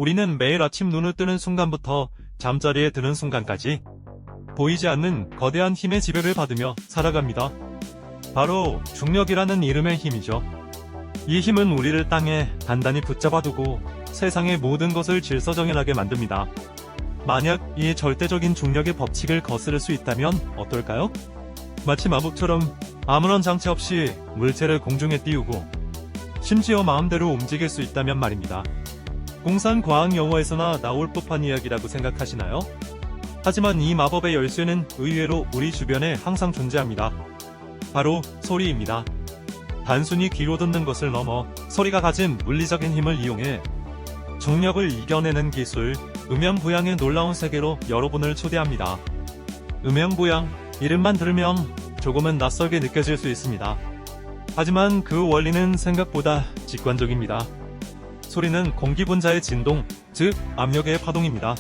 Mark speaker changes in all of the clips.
Speaker 1: 우리는 매일 아침 눈을 뜨는 순간부터 잠자리에 드는 순간까지 보이지 않는 거대한 힘의 지배를 받으며 살아갑니다. 바로 중력이라는 이름의 힘이죠. 이 힘은 우리를 땅에 단단히 붙잡아두고 세상의 모든 것을 질서정연하게 만듭니다. 만약 이 절대적인 중력의 법칙을 거스를 수 있다면 어떨까요? 마치 마법처럼 아무런 장치 없이 물체를 공중에 띄우고 심지어 마음대로 움직일 수 있다면 말입니다. 공상 과학 영화에서나 나올 법한 이야기라고 생각하시나요? 하지만 이 마법의 열쇠는 의외로 우리 주변에 항상 존재합니다. 바로 소리입니다. 단순히 귀로 듣는 것을 넘어 소리가 가진 물리적인 힘을 이용해 중력을 이겨내는 기술, 음영부양의 놀라운 세계로 여러분을 초대합니다. 음영부양, 이름만 들으면 조금은 낯설게 느껴질 수 있습니다. 하지만 그 원리는 생각보다 직관적입니다. 소리는 공기 분자의 진동, 즉 압력의 파동입니다.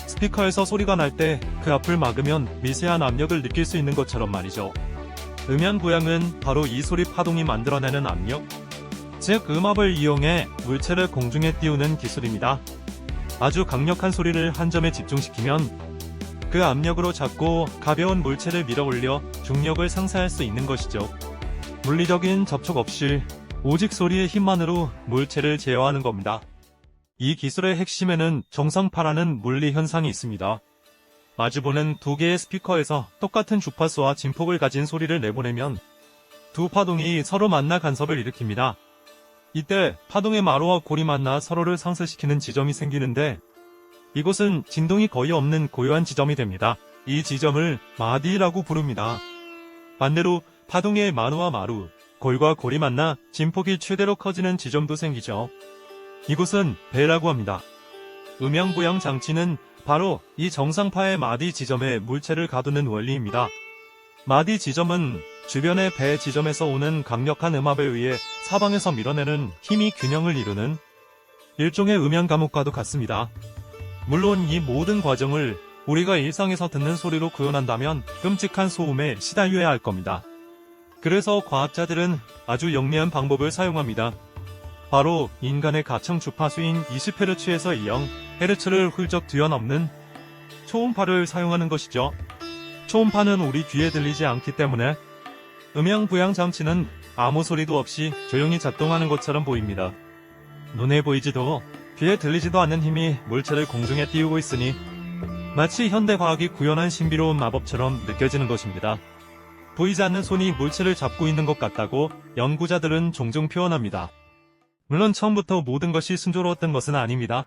Speaker 1: 스피커에서 소리가 날 때 그 앞을 막으면 미세한 압력을 느낄 수 있는 것처럼 말이죠. 음향부양은 바로 이 소리 파동이 만들어내는 압력, 즉 음압을 이용해 물체를 공중에 띄우는 기술입니다. 아주 강력한 소리를 한 점에 집중시키면 그 압력으로 작고 가벼운 물체를 밀어 올려 중력을 상쇄할 수 있는 것이죠. 물리적인 접촉 없이 오직 소리의 힘만으로 물체를 제어하는 겁니다. 이 기술의 핵심에는 정성파라는 물리 현상이 있습니다. 마주보는 두 개의 스피커에서 똑같은 주파수와 진폭을 가진 소리를 내보내면 두 파동이 서로 만나 간섭을 일으킵니다. 이때 파동의 마루와 골이 만나 서로를 상쇄시키는 지점이 생기는데 이곳은 진동이 거의 없는 고요한 지점이 됩니다. 이 지점을 마디라고 부릅니다. 반대로 파동의 마루와 마루, 골과 골이 만나 진폭이 최대로 커지는 지점도 생기죠. 이곳은 배라고 합니다. 음향부양 장치는 바로 이 정상파의 마디 지점에 물체를 가두는 원리입니다. 마디 지점은 주변의 배 지점에서 오는 강력한 음압에 의해 사방에서 밀어내는 힘이 균형을 이루는 일종의 음향 감옥과도 같습니다. 물론 이 모든 과정을 우리가 일상에서 듣는 소리로 구현한다면 끔찍한 소음에 시달려야 할 겁니다. 그래서 과학자들은 아주 영리한 방법을 사용합니다. 바로 인간의 가청 주파수인 20Hz에서 0Hz를 훌쩍 뛰어넘는 초음파를 사용하는 것이죠. 초음파는 우리 귀에 들리지 않기 때문에 음향부양 장치는 아무 소리도 없이 조용히 작동하는 것처럼 보입니다. 눈에 보이지도 귀에 들리지도 않는 힘이 물체를 공중에 띄우고 있으니 마치 현대과학이 구현한 신비로운 마법처럼 느껴지는 것입니다. 보이지 않는 손이 물체를 잡고 있는 것 같다고 연구자들은 종종 표현합니다. 물론 처음부터 모든 것이 순조로웠던 것은 아닙니다.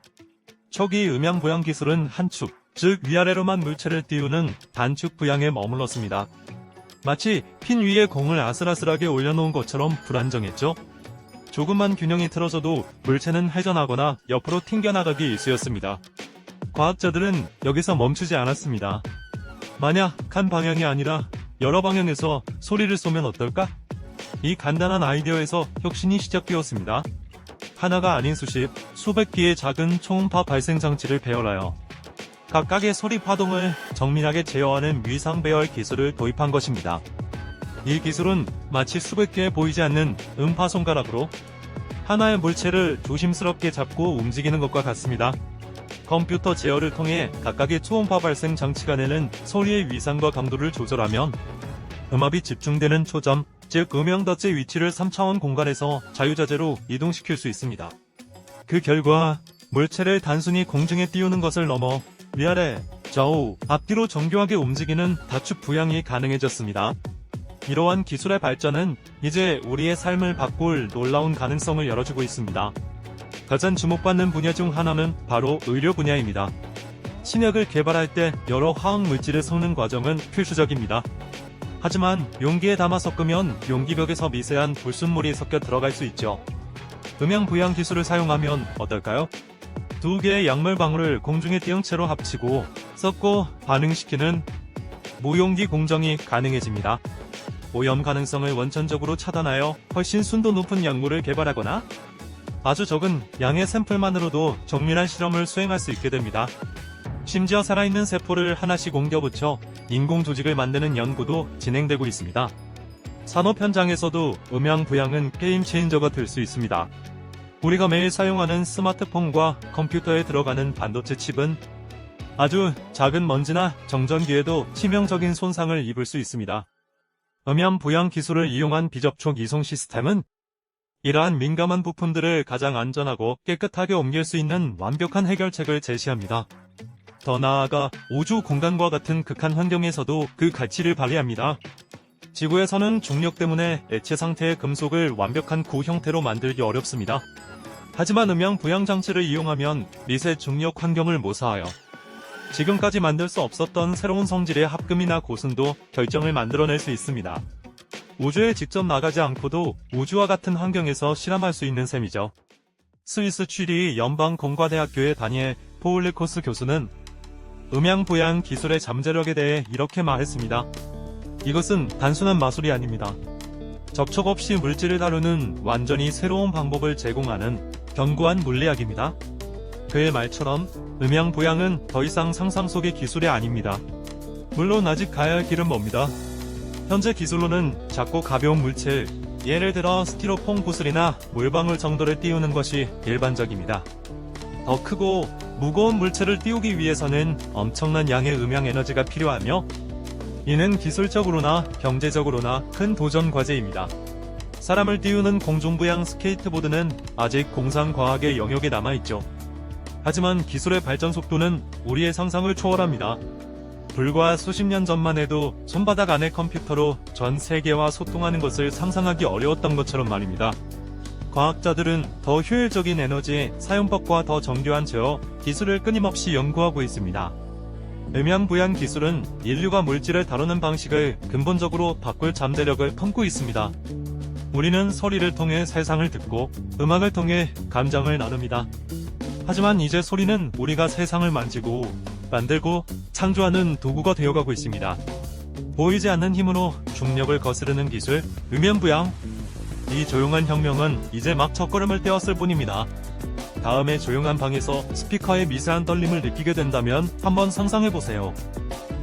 Speaker 1: 초기 음향부양 기술은 한 축, 즉 위아래로만 물체를 띄우는 단축 부양에 머물렀습니다. 마치 핀 위에 공을 아슬아슬하게 올려놓은 것처럼 불안정했죠. 조금만 균형이 틀어져도 물체는 회전하거나 옆으로 튕겨나가기 일쑤였습니다. 과학자들은 여기서 멈추지 않았습니다. 만약 한 방향이 아니라 여러 방향에서 소리를 쏘면 어떨까? 이 간단한 아이디어에서 혁신이 시작되었습니다. 하나가 아닌 수백 개의 작은 초음파 발생 장치를 배열하여 각각의 소리 파동을 정밀하게 제어하는 위상 배열 기술을 도입한 것입니다. 이 기술은 마치 수백 개의 보이지 않는 음파 손가락으로 하나의 물체를 조심스럽게 잡고 움직이는 것과 같습니다. 컴퓨터 제어를 통해 각각의 초음파 발생 장치가 내는 소리의 위상과 강도를 조절하면 음압이 집중되는 초점, 즉 음영 덫의 위치를 3차원 공간에서 자유자재로 이동시킬 수 있습니다. 그 결과 물체를 단순히 공중에 띄우는 것을 넘어 위아래, 좌우, 앞뒤로 정교하게 움직이는 다축 부양이 가능해졌습니다. 이러한 기술의 발전은 이제 우리의 삶을 바꿀 놀라운 가능성을 열어주고 있습니다. 가장 주목받는 분야 중 하나는 바로 의료 분야입니다. 신약을 개발할 때 여러 화학 물질을 섞는 과정은 필수적입니다. 하지만 용기에 담아 섞으면 용기벽에서 미세한 불순물이 섞여 들어갈 수 있죠. 음향부양 기술을 사용하면 어떨까요? 두 개의 약물 방울을 공중에 띄운 채로 합치고 섞고 반응시키는 무용기 공정이 가능해집니다. 오염 가능성을 원천적으로 차단하여 훨씬 순도 높은 약물을 개발하거나 아주 적은 양의 샘플만으로도 정밀한 실험을 수행할 수 있게 됩니다. 심지어 살아있는 세포를 하나씩 옮겨붙여 인공 조직을 만드는 연구도 진행되고 있습니다. 산업 현장에서도 음향부양은 게임 체인저가 될 수 있습니다. 우리가 매일 사용하는 스마트폰과 컴퓨터에 들어가는 반도체 칩은 아주 작은 먼지나 정전기에도 치명적인 손상을 입을 수 있습니다. 음향 부양 기술을 이용한 비접촉 이송 시스템은 이러한 민감한 부품들을 가장 안전하고 깨끗하게 옮길 수 있는 완벽한 해결책을 제시합니다. 더 나아가 우주 공간과 같은 극한 환경에서도 그 가치를 발휘합니다. 지구에서는 중력 때문에 액체 상태의 금속을 완벽한 구 형태로 만들기 어렵습니다. 하지만 음향 부양 장치를 이용하면 미세 중력 환경을 모사하여 지금까지 만들 수 없었던 새로운 성질의 합금이나 고순도 결정을 만들어낼 수 있습니다. 우주에 직접 나가지 않고도 우주와 같은 환경에서 실험할 수 있는 셈이죠. 스위스 취리 연방공과대학교의 다니엘 포울리코스 교수는 음향 부양 기술의 잠재력에 대해 이렇게 말했습니다. 이것은 단순한 마술이 아닙니다. 접촉 없이 물질을 다루는 완전히 새로운 방법을 제공하는 견고한 물리학입니다. 그의 말처럼 음향 부양은 더 이상 상상 속의 기술이 아닙니다. 물론 아직 가야 할 길은 멉니다. 현재 기술로는 작고 가벼운 물질, 예를 들어 스티로폼 구슬이나 물방울 정도를 띄우는 것이 일반적입니다. 더 크고 무거운 물체를 띄우기 위해서는 엄청난 양의 음향 에너지가 필요하며 이는 기술적으로나 경제적으로나 큰 도전 과제입니다. 사람을 띄우는 공중부양 스케이트보드는 아직 공상과학의 영역에 남아있죠. 하지만 기술의 발전 속도는 우리의 상상을 초월합니다. 불과 수십 년 전만 해도 손바닥 안의 컴퓨터로 전 세계와 소통하는 것을 상상하기 어려웠던 것처럼 말입니다. 과학자들은 더 효율적인 에너지 사용법과 더 정교한 제어 기술을 끊임없이 연구하고 있습니다. 음향 부양 기술은 인류가 물질을 다루는 방식을 근본적으로 바꿀 잠재력을 품고 있습니다. 우리는 소리를 통해 세상을 듣고 음악을 통해 감정을 나눕니다. 하지만 이제 소리는 우리가 세상을 만지고 만들고 창조하는 도구가 되어가고 있습니다. 보이지 않는 힘으로 중력을 거스르는 기술, 음향 부양. 이 조용한 혁명은 이제 막 첫걸음을 떼었을 뿐입니다. 다음에 조용한 방에서 스피커의 미세한 떨림을 느끼게 된다면 한번 상상해보세요.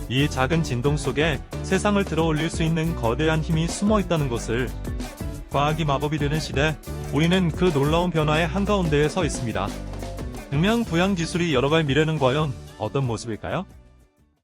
Speaker 1: 이 작은 진동 속에 세상을 들어올릴 수 있는 거대한 힘이 숨어 있다는 것을. 과학이 마법이 되는 시대, 우리는 그 놀라운 변화의 한가운데에 서 있습니다. 음향 부양 기술이 열어갈 미래는 과연 어떤 모습일까요?